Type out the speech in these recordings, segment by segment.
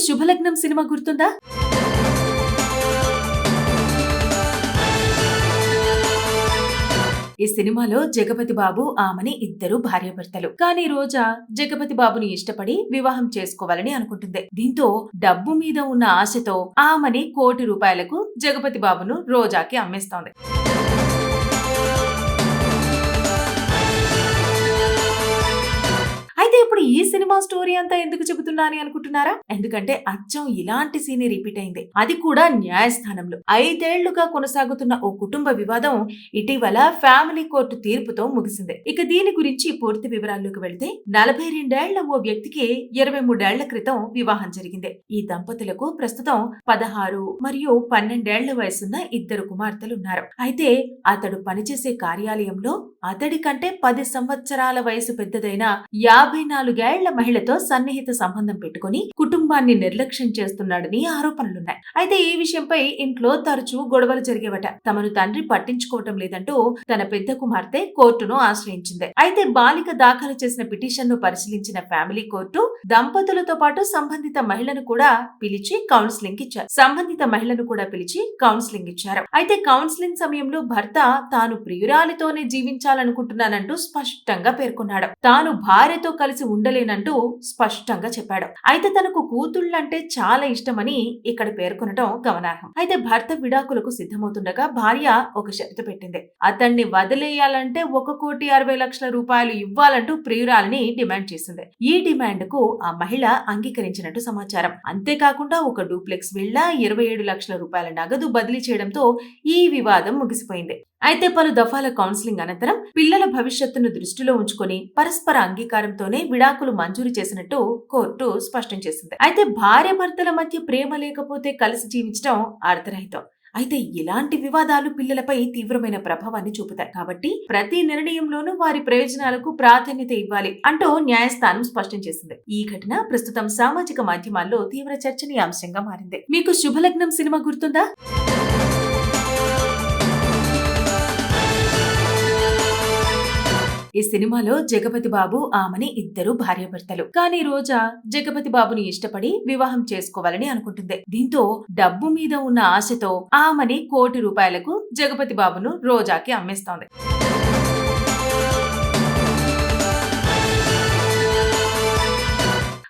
Subhalagnam cinema గుర్తుందా? ఈ సినిమాలో జగపతి బాబు ఆమెని ఇద్దరు భార్యాభర్తలు. కానీ రోజా జగపతి బాబుని ఇష్టపడి వివాహం చేసుకోవాలని అనుకుంటుంది. దీంతో డబ్బు మీద ఉన్న ఆశతో ఆమెని ₹1,00,00,000 జగపతి బాబును రోజాకి అమ్మేస్తోంది. అయితే ఇప్పుడు ఈ సినిమా స్టోరీ అంతా ఎందుకు చెబుతున్నా అని అనుకుంటున్నారా? ఎందుకంటే అచ్చం ఇలాంటి సీనే రిపీట్ అయింది. అది కూడా న్యాయస్థానంలో. 5 ఏళ్లుగా కొనసాగుతున్న ఓ కుటుంబ వివాదం ఇటీవల ఫ్యామిలీ కోర్టు తీర్పుతో ముగిసింది. ఇక దీని గురించి పూర్తి వివరాల్లోకి వెళ్తే 42 ఏళ్ల ఓ వ్యక్తికి 23 ఏళ్ల క్రితం వివాహం జరిగింది. ఈ దంపతులకు ప్రస్తుతం 16 మరియు 12 ఏళ్ల వయసున్న ఇద్దరు కుమార్తెలున్నారు. అయితే అతడు పనిచేసే కార్యాలయంలో అతడి కంటే 10 సంవత్సరాల వయసు పెద్దదైన 54 ఏళ్ల మహిళతో సన్నిహిత సంబంధం పెట్టుకుని కుటుంబాన్ని నిర్లక్ష్యం చేస్తున్నాడని ఆరోపణలున్నాయి. అయితే ఈ విషయంపై ఇంట్లో తరచూ గొడవలు జరిగేవట. తమను తండ్రి పట్టించుకోవటం లేదంటూ తన పెద్ద కుమార్తె కోర్టును ఆశ్రయించింది. అయితే బాలిక దాఖలు చేసిన పిటిషన్ ను పరిశీలించిన ఫ్యామిలీ కోర్టు దంపతులతో పాటు సంబంధిత మహిళను కూడా పిలిచి కౌన్సిలింగ్ ఇచ్చారు. అయితే కౌన్సిలింగ్ సమయంలో భర్త తాను ప్రియురాలితోనే జీవించాలనుకుంటున్నానంటూ స్పష్టంగా పేర్కొన్నాడు. తాను భార్యతో కలిసి ఉండలేనంటూ స్పష్టంగా చెప్పాడు. అయితే తనకు కూతుళ్లంటే చాలా ఇష్టమని ఇక్కడ పేర్కొనడం గమనార్హం. అయితే భర్త విడాకులకు సిద్ధమవుతుండగా భార్య ఒక షరతు పెట్టింది. అతన్ని వదిలేయాలంటే ₹1,60,00,000 ఇవ్వాలంటూ ప్రియురాలిని డిమాండ్ చేసింది. ఈ డిమాండ్ కు ఆ మహిళ అంగీకరించినట్టు సమాచారం. అంతేకాకుండా ఒక డూప్లెక్స్ విల్లా, ₹27 లక్షల నగదు బదిలీ చేయడంతో ఈ వివాదం ముగిసిపోయింది. అయితే పలు దఫాల కౌన్సిలింగ్ అనంతరం పిల్లల భవిష్యత్తును దృష్టిలో ఉంచుకుని పరస్పర అంగీకారంతోనే విడాకులు మంజూరు చేసినట్టు కోర్టు స్పష్టం చేసింది. అయితే భార్య భర్తల మధ్య ప్రేమ లేకపోతే కలిసి జీవించడం అర్థరహితం. అయితే ఇలాంటి వివాదాలు పిల్లలపై తీవ్రమైన ప్రభావాన్ని చూపుతాయి. కాబట్టి ప్రతి నిర్ణయంలోనూ వారి ప్రయోజనాలకు ప్రాధాన్యత ఇవ్వాలి అంటూ న్యాయస్థానం స్పష్టం చేసింది. ఈ ఘటన ప్రస్తుతం సామాజిక మాధ్యమాల్లో తీవ్ర చర్చనీయాంశంగా మారింది. మీకు శుభలగ్నం సినిమా గుర్తుందా? ఈ సినిమాలో జగపతి బాబు ఆమెని ఇద్దరు భార్యాభర్తలు. కానీ రోజా జగపతి బాబుని ఇష్టపడి వివాహం చేసుకోవాలని అనుకుంటుంది. దీంతో డబ్బు మీద ఉన్న ఆశతో ఆమెని ₹1,00,00,000 జగపతి బాబును రోజాకి అమ్మేస్తోంది.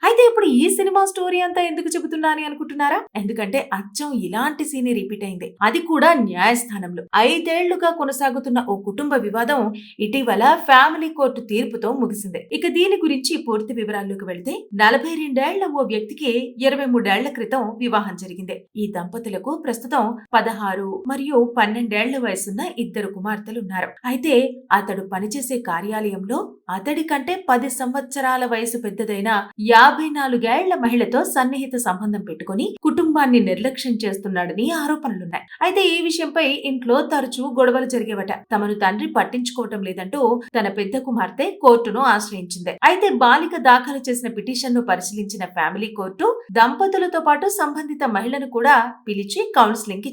అయితే ఇప్పుడు ఈ సినిమా స్టోరీ అంతా ఎందుకు చెబుతున్నా అని అనుకుంటున్నారా? ఎందుకంటే అచ్చం ఇలాంటి సీనే రిపీట్ అయింది. అది కూడా న్యాయస్థానంలో. 5 ఏళ్లుగా కొనసాగుతున్న ఓ కుటుంబ వివాదం ఇటీవల ఫ్యామిలీ కోర్టు తీర్పుతో ముగిసింది. ఇక దీని గురించి పూర్తి వివరాల్లోకి వెళ్తే 42 ఏళ్ల ఓ వ్యక్తికి 23 ఏళ్ల క్రితం వివాహం జరిగింది. ఈ దంపతులకు ప్రస్తుతం 16 మరియు 12 ఏళ్ల వయసున్న ఇద్దరు కుమార్తెలున్నారు. అయితే అతడు పనిచేసే కార్యాలయంలో అతడి కంటే 10 సంవత్సరాల వయసు పెద్దదైన 54 ఏళ్ల మహిళతో సన్నిహిత సంబంధం పెట్టుకుని కుటుంబాన్ని నిర్లక్ష్యం చేస్తున్నాడని ఆరోపణలున్నాయి. అయితే ఈ విషయంపై ఇంట్లో తరచూ గొడవలు జరిగేవట. తమను తండ్రి పట్టించుకోవటం లేదంటూ తన పెద్ద కుమార్తె కోర్టును ఆశ్రయించింది. అయితే బాలిక దాఖలు చేసిన పిటిషన్ ను పరిశీలించిన ఫ్యామిలీ కోర్టు దంపతులతో పాటు సంబంధిత మహిళను కూడా పిలిచి కౌన్సిలింగ్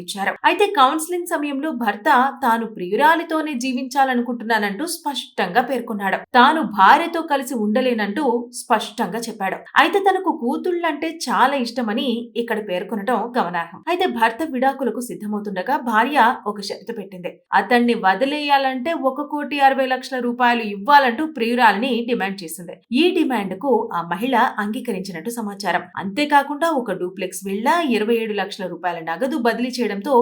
ఇచ్చారు. అయితే కౌన్సిలింగ్ సమయంలో భర్త తాను ప్రియురాలితోనే జీవించాలనుకుంటున్నానంటూ స్పష్టంగా పేర్కొన్నాడు. తాను భార్యతో కలిసి ఉండలేనంటూ స్పష్టంగా చెప్పాడు. అయితే తనకు కూతుళ్లంటే చాలా ఇష్టమని ఇక్కడ పేర్కొనడం గమనార్హం. అయితే భర్త విడాకులకు సిద్ధమవుతుండగా భార్య ఒక షరతు పెట్టింది. అతన్ని వదిలేయాలంటే ₹1,60,00,000 ఇవ్వాలంటూ ప్రియురాలిని డిమాండ్ చేసింది. ఈ డిమాండ్ కు ఆ మహిళ అంగీకరించినట్టు సమాచారం. అంతేకాకుండా ఒక డూప్లెక్స్ విల్లా, ₹27 లక్షల నగదు బదిలీ చేయడంతో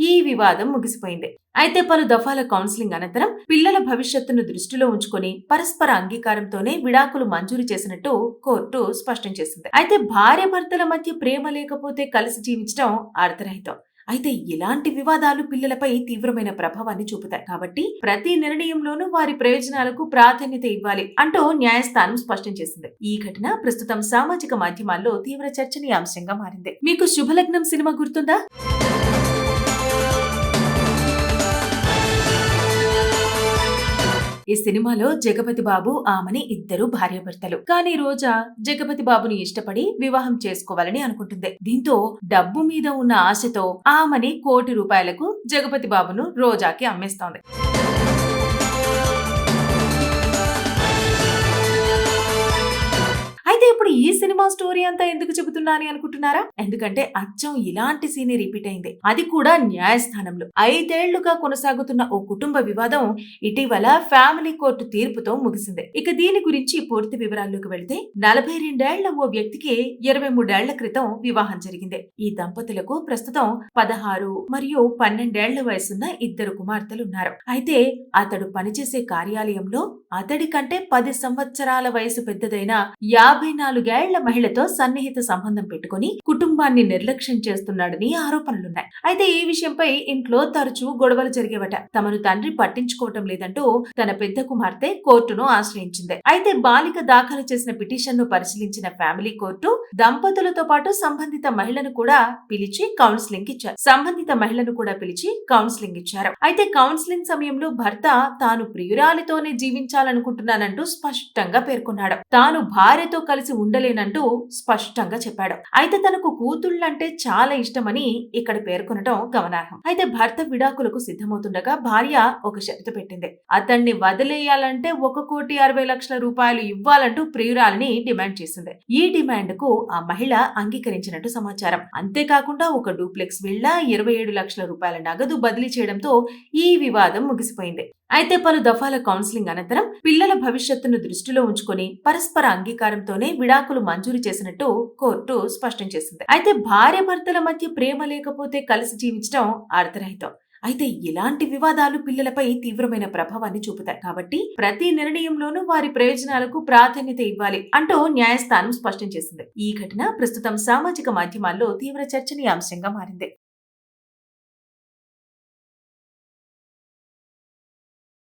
ఈ వివాదం ముగిసిపోయింది. అయితే పలు దఫాల కౌన్సిలింగ్ అనంతరం పిల్లల భవిష్యత్తును దృష్టిలో ఉంచుకుని పరస్పర అంగీకారంతోనే విడాకులు మంజూరు చేసినట్టు కోర్టు స్పష్టం చేసింది. అయితే భార్య భర్తల మధ్య ప్రేమ లేకపోతే కలిసి జీవించడం అర్థరహితం. అయితే ఇలాంటి వివాదాలు పిల్లలపై తీవ్రమైన ప్రభావాన్ని చూపుతాయి. కాబట్టి ప్రతి నిర్ణయంలోనూ వారి ప్రయోజనాలకు ప్రాధాన్యత ఇవ్వాలి అంటూ న్యాయస్థానం స్పష్టం చేసింది. ఈ ఘటన ప్రస్తుతం సామాజిక మాధ్యమాల్లో తీవ్ర చర్చనీయాంశంగా మారింది. మీకు శుభలగ్నం సినిమా గుర్తుందా? ఈ సినిమాలో జగపతి బాబు ఆమెని ఇద్దరు భార్యాభర్తలు. కానీ రోజా జగపతి బాబుని ఇష్టపడి వివాహం చేసుకోవాలని అనుకుంటుంది. దీంతో డబ్బు మీద ఉన్న ఆశతో ఆమెని ₹1,00,00,000 జగపతి బాబును రోజాకి అమ్మేస్తోంది. అయితే ఇప్పుడు ఇప్పుడు ఈ సినిమా స్టోరీ అంతా ఎందుకు చెబుతున్నా అని అనుకుంటున్నారా? ఎందుకంటే అచ్చం ఇలాంటి సీనే రిపీట్ అయింది. అది కూడా న్యాయస్థానంలో. 5 ఏళ్లుగా కొనసాగుతున్న ఓ కుటుంబ వివాదం ఇటీవల ఫ్యామిలీ కోర్టు తీర్పుతో ముగిసింది. ఇక దీని గురించి పూర్తి వివరాల్లోకి వెళితే 42 ఏళ్ల ఓ వ్యక్తికి 23 ఏళ్ల క్రితం వివాహం జరిగింది. ఈ దంపతులకు ప్రస్తుతం 16 మరియు 12 ఏళ్ల వయసున్న 2 కుమార్తెలున్నారు. అయితే అతడు పనిచేసే కార్యాలయంలో అతడి కంటే 10 సంవత్సరాల వయసు పెద్దదైన 54 ఏళ్ల మహిళతో సన్నిహిత సంబంధం పెట్టుకుని కుటుంబాన్ని నిర్లక్ష్యం చేస్తున్నాడని ఆరోపణలున్నాయి. అయితే ఈ విషయంపై ఇంట్లో తరచూ గొడవలు జరిగేవట. తమను తండ్రి పట్టించుకోవటం లేదంటూ తన పెద్ద కుమార్తె కోర్టును ఆశ్రయించింది. అయితే బాలిక దాఖలు చేసిన పిటిషన్ ను పరిశీలించిన ఫ్యామిలీ కోర్టు దంపతులతో పాటు సంబంధిత మహిళను కూడా పిలిచి కౌన్సిలింగ్ ఇచ్చారు. అయితే కౌన్సిలింగ్ సమయంలో భర్త తాను ప్రియురాలితోనే జీవించాలనుకుంటున్నానంటూ స్పష్టంగా పేర్కొన్నాడు. తాను భార్యతో కలిసి ఉండలేనంటూ స్పష్టంగా చెప్పాడు. అయితే తనకు కూతుళ్లంటే చాలా ఇష్టమని ఇక్కడ పేర్కొనడం గమనార్హం. అయితే భర్త విడాకులకు సిద్ధమవుతుండగా భార్య ఒక షరతు పెట్టింది. అతన్ని వదిలేయాలంటే 1,60,00,000 రూపాయలు ఇవ్వాలంటూ ప్రియురాలిని డిమాండ్ చేసింది. ఈ డిమాండ్ కు ఆ మహిళ అంగీకరించినట్టు సమాచారం. అంతేకాకుండా ఒక డూప్లెక్స్ విల్లా, 27 లక్షల రూపాయల నగదు బదిలీ చేయడంతో ఈ వివాదం ముగిసిపోయింది. అయితే పలు దఫాల కౌన్సిలింగ్ అనంతరం పిల్లల భవిష్యత్తును దృష్టిలో ఉంచుకొని పరస్పర అంగీకారంతోనే విడాకులు మంజూరు చేసినట్టు కోర్టు స్పష్టం చేసింది. అయితే భార్య భర్తల మధ్య ప్రేమ లేకపోతే కలిసి జీవించడం అర్థరహితం. అయితే ఇలాంటి వివాదాలు పిల్లలపై తీవ్రమైన ప్రభావాన్ని చూపుతాయి. కాబట్టి ప్రతి నిర్ణయంలోనూ వారి ప్రయోజనాలకు ప్రాధాన్యత ఇవ్వాలి అంటూ న్యాయస్థానం స్పష్టం చేసింది. ఈ ఘటన ప్రస్తుతం సామాజిక మాధ్యమాల్లో తీవ్ర చర్చనీయాంశంగా మారింది.